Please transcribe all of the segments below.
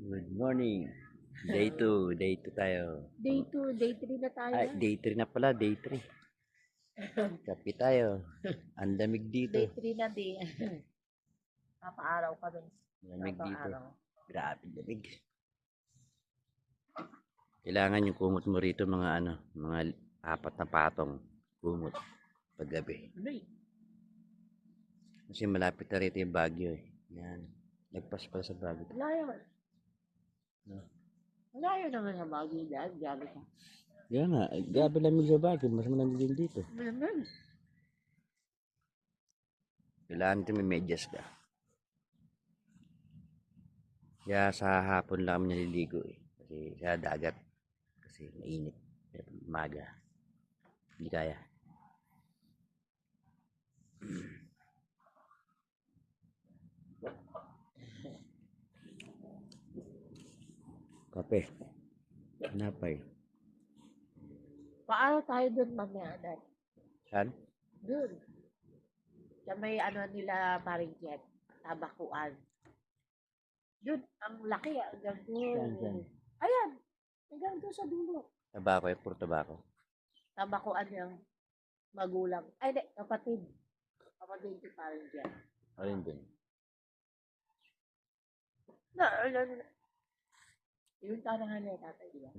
Good morning. Day 2 tayo. Day 2, day 3 na tayo. Ay, day 3 na pala, day 3. Kapi tayo. Ang lamig dito. Day 3 na di. Papaaraw kami. Lamig dito. Papaaraw. Grabe lamig. Kailangan yung kumot mo rito mga mga 4 na patong kumot paggabi. Kasi malapit na rito yung Baguio eh. Yan. Nagpas pala sa Baguio. Malayo. No? Malayo naman sa Baguio dahil. Gabi ka. Yan nga. Grabe lamig sa Baguio. Mas malamig din dito. Malamig. Kailangan ito may medyas ka. Kaya sa hapon lang kami naliligo eh. Kasi sa dagat. Kasi mainit. Maga. Hindi kaya. Kape. Napay. Paano tayo doon mamaya? Saan? Doon. Sa may nila paring jet. Tabakuan. Doon. Ang laki. Hanggang doon. Saan? Ayan. Hanggang doon sa dulo. Tabako eh. Puro tabako. Tabakuan yung magulang. Ay, di. Kapatid. Kapatid si paring jet. Alin din? Yung tanahan niya tatay, di ba?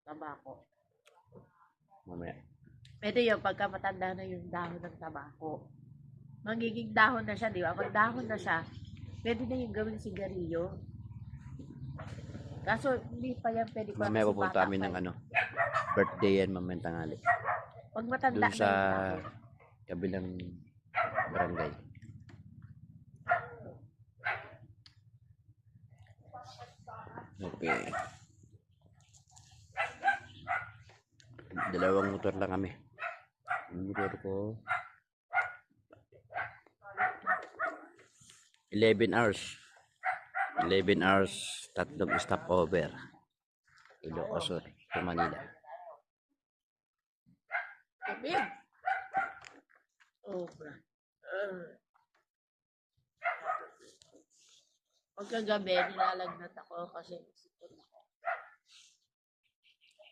Tabako. Mamaya. Pwede yun, pagka matanda na yung dahon ng tabako. Magiging dahon na siya, di ba? Pag dahon na siya, pwede na yung gawing sigarilyo. Kaso, hindi pa yan pwede pa. Mamaya pupunta kami ng birthday yan mamayang tanghali. Pag matanda Doon sa na yung dahon. kabilang barangay. Okay. Dalawang motor lang kami. Yung motor ko 11 hours. 11 hours, tatlong stopover. Ilocos Sur, to Manila. Tumig. Oh, pagkagabi, nilalagnat ako kasi sipon ako.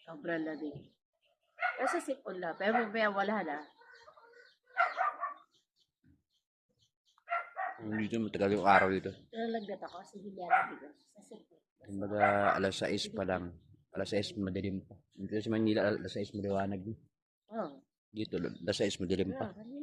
Sobrang lamig. Kasi sipon lang. Pero mamaya wala na. Dito matagal yung araw dito. Nilalagnat ako kasi nilalamig ako sa sipon. Kumbaga alas 6 pa lang. Alas 6 madilim pa. Dito sa Manila alas 6 maliwanag. Oh. Dito alas 6 madilim pa. Yeah,